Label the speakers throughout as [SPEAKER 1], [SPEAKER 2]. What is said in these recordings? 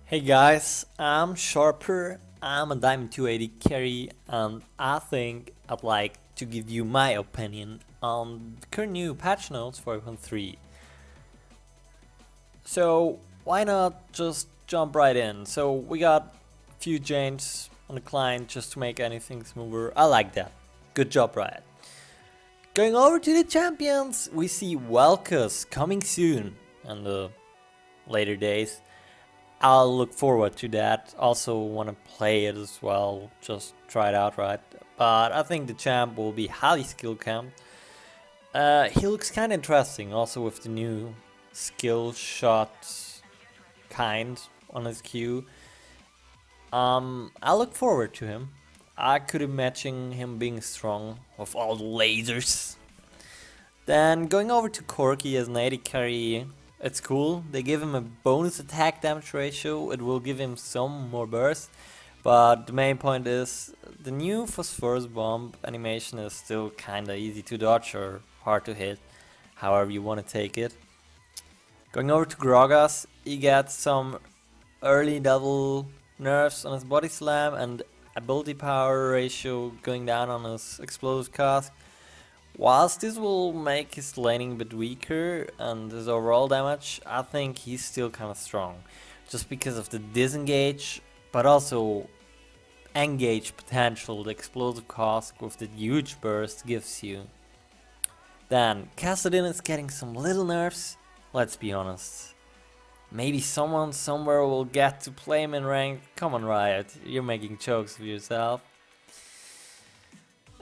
[SPEAKER 1] Hey guys, I'm Sharper, I'm a Diamond 280 carry, and I think I'd like to give you my opinion on the current new patch notes for 4.3. So why not just jump right in? So we got a few changes on the client just to make anything smoother. I like that. Good job, Riot. Going over to the champions, we see Welkus coming soon in the later days. I'll look forward to that. Also want to play it as well, just try it out, right? But I think the champ will be highly skill camped. He looks kind of interesting, also with the new skill shot kind on his queue. I look forward to him. I could imagine him being strong with all the lasers. Then going over to Corki as an AD carry. It's cool, they give him a bonus attack damage ratio, it will give him some more burst, but the main point is the new Phosphorus Bomb animation is still kinda easy to dodge or hard to hit, however you wanna take it. Going over to Gragas, he gets some early double nerfs on his body slam and ability power ratio going down on his explosive cask. Whilst this will make his laning a bit weaker and his overall damage, I think he's still kind of strong. Just because of the disengage, but also engage potential the explosive cask with the huge burst gives you. Then, Kassadin is getting some little nerfs, let's be honest. Maybe someone somewhere will get to play him in rank. Come on, Riot, you're making jokes of yourself.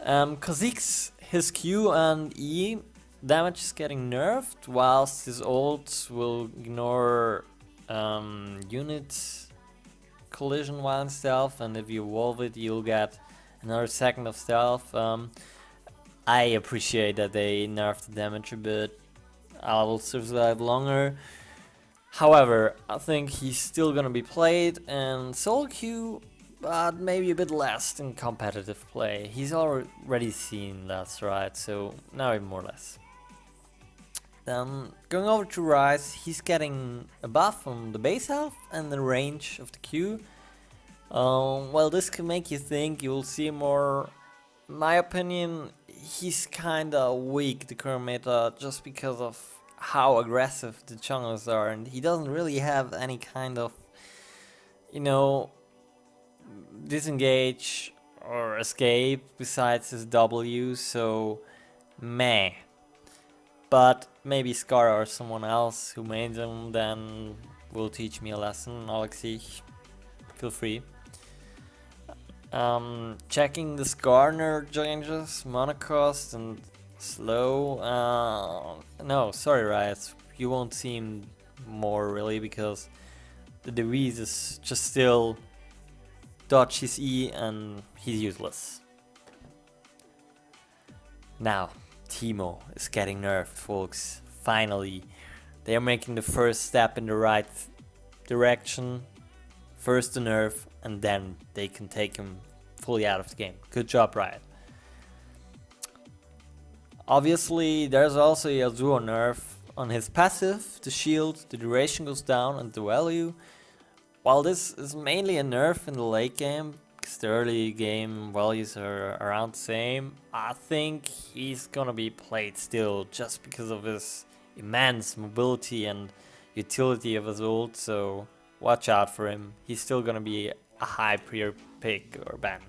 [SPEAKER 1] Kha'Zix, his Q and E damage is getting nerfed, whilst his ult will ignore unit collision while in stealth, and if you evolve it you'll get another second of stealth. I appreciate that they nerfed the damage a bit. I will survive longer. However, I think he's still gonna be played, and solo Q, but maybe a bit less in competitive play. He's already seen that's right, so now even more or less. Then going over to Ryze, he's getting a buff on the base health and the range of the Q. Well, this can make you think you'll see more. In my opinion, he's kinda weak, the current meta, just because of how aggressive the junglers are, and he doesn't really have any kind of, you know, disengage or escape besides his W, so meh. But maybe Scar or someone else who made them then will teach me a lesson. Alexei, feel free. Checking the Scar nerf changes, mana cost and slow. No, sorry Riot, you won't see him more really because the Deweez is just still dodge his E and he's useless. Now, Teemo is getting nerfed, folks. Finally, they are making the first step in the right direction. First the nerf, and then they can take him fully out of the game. Good job, Riot. Obviously, there's also a Yasuo nerf on his passive. The shield, the duration goes down, and the value. While this is mainly a nerf in the late game, because the early game values are around the same, I think he's gonna be played still just because of his immense mobility and utility of his ult, so watch out for him. He's still gonna be a high prior pick or ban.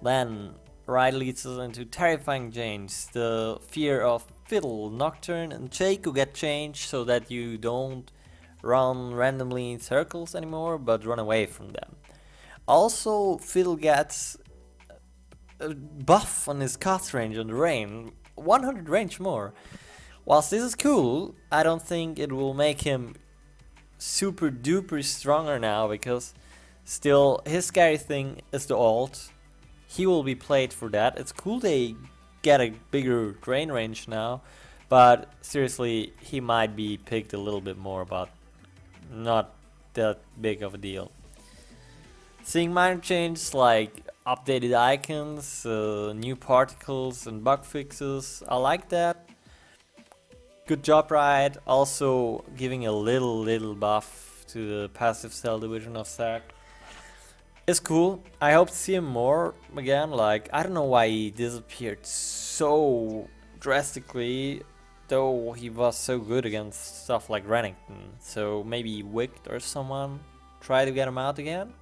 [SPEAKER 1] Then, Riot leads us into terrifying change. The fear of Fiddle, Nocturne and Jaco get changed so that you don't run randomly in circles anymore, but run away from them. Also, Fiddle gets a buff on his cast range on the rain, 100 range more. Whilst this is cool, I don't think it will make him super duper stronger now, because still his scary thing is the ult. He will be played for that. It's cool they get a bigger drain range now, but seriously, he might be picked a little bit more, but not that big of a deal. Seeing minor changes like updated icons, new particles and bug fixes, I like that. Good job, Riot. Also giving a little buff to the passive cell division of Zac. It's cool. I hope to see him more again. Like, I don't know why he disappeared so drastically, though he was so good against stuff like Renekton. So maybe Wicked or someone try to get him out again.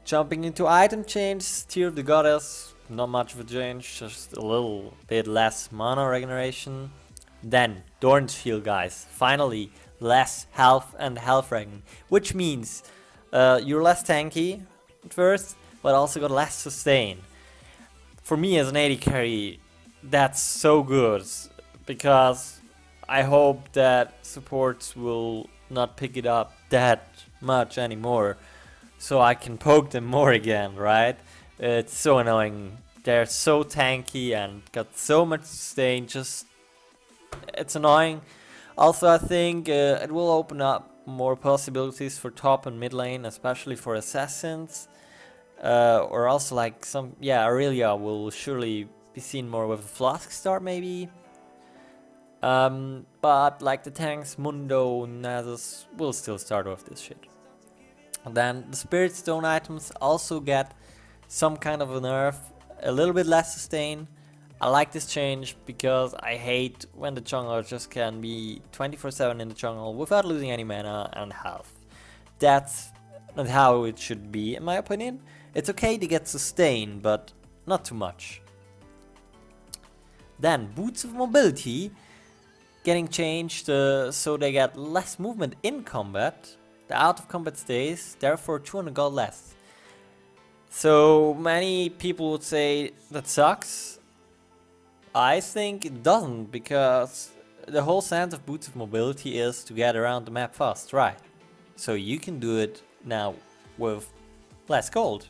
[SPEAKER 1] Jumping into item change, Tear of the Goddess, not much of a change, just a little bit less mana regeneration. Then, Doran's Shield, guys, finally less health and health regen, which means you're less tanky at first, but also got less sustain. For me as an AD carry, that's so good, because I hope that supports will not pick it up that much anymore, so I can poke them more again, right? It's so annoying. They're so tanky and got so much sustain, just it's annoying. Also, I think it will open up more possibilities for top and mid lane, especially for assassins. Or also like some, yeah, Aurelia will surely be seen more with a Flask start maybe. But like the tanks, Mundo, Nasus will still start with this shit. And then the Spirit Stone items also get some kind of a nerf, a little bit less sustain. I like this change because I hate when the jungler just can be 24/7 in the jungle without losing any mana and health. That's not how it should be, in my opinion. It's okay to get sustain, but not too much. Then Boots of Mobility getting changed so they get less movement in combat. The out of combat stays, therefore 200 gold less. So many people would say that sucks. I think it doesn't, because the whole sense of Boots of Mobility is to get around the map fast, right? So you can do it now with less gold.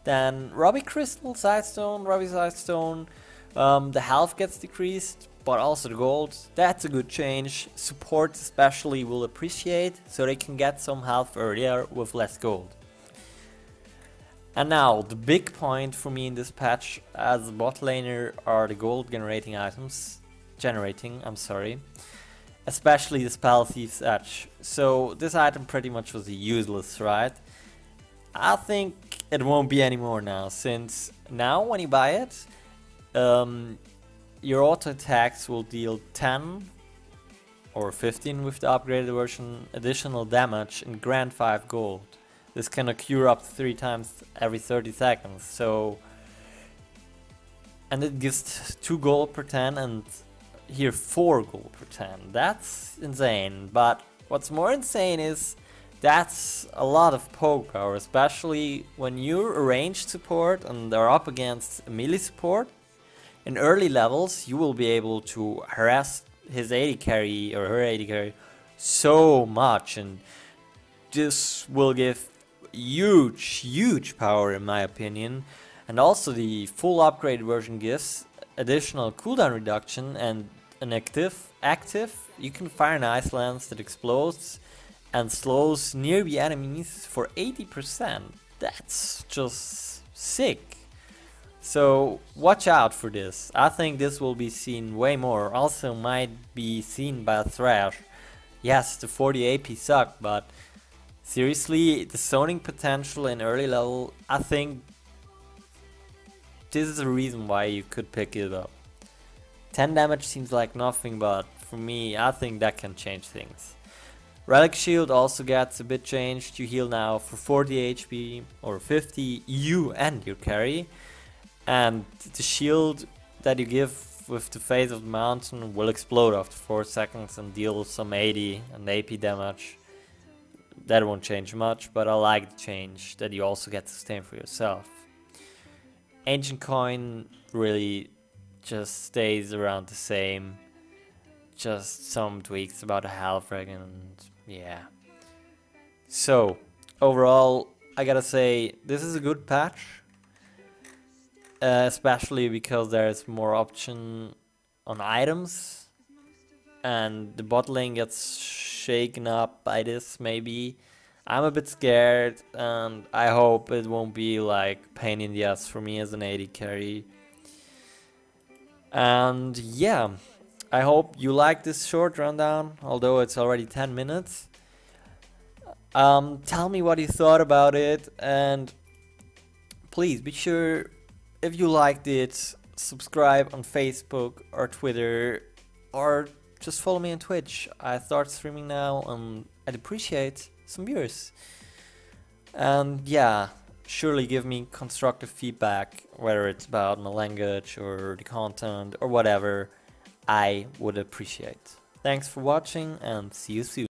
[SPEAKER 1] Then Robbie Crystal, Sidestone, Robbie Sidestone, the health gets decreased, but also the gold. That's a good change. Support especially will appreciate, so they can get some health earlier with less gold. And now, the big point for me in this patch as a bot laner are the gold generating items. Especially the Spell Thief's Edge. So this item pretty much was useless, right? I think it won't be anymore now, since now when you buy it, your auto attacks will deal 10 or 15 with the upgraded version additional damage and grant 5 gold. This can occur up to 3 times every 30 seconds, so... And it gives 2 gold per 10 and here 4 gold per 10. That's insane, but what's more insane is that's a lot of poke power, especially when you're a ranged support and are up against a melee support. In early levels, you will be able to harass his AD carry or her AD carry so much, and this will give huge power in my opinion. And also the full upgraded version gives additional cooldown reduction and an active you can fire an ice lance that explodes and slows nearby enemies for 80%. That's just sick. So watch out for this. I think this will be seen way more. Also might be seen by Thresh. Yes, the 40 AP suck, but seriously, the zoning potential in early level, I think this is a reason why you could pick it up. 10 damage seems like nothing, but for me, I think that can change things. Relic Shield also gets a bit changed. You heal now for 40 HP or 50 you and your carry. And the shield that you give with the face of the mountain will explode after 4 seconds and deal some 80 and AP damage. That won't change much, but I like the change that you also get to sustain for yourself. Ancient Coin really just stays around the same. Just some tweaks about the health regen and yeah. So, overall, I gotta say, this is a good patch. Especially because there's more option on items. And the bot lane gets shaken up by this maybe. I'm a bit scared and I hope it won't be like pain in the ass for me as an AD carry. And yeah, I hope you like this short rundown, although it's already 10 minutes. Tell me what you thought about it, and please be sure, if you liked it, subscribe on Facebook or Twitter, or just follow me on Twitch. I start streaming now and I'd appreciate some viewers. And yeah, surely give me constructive feedback, whether it's about my language or the content or whatever. I would appreciate. Thanks for watching and see you soon.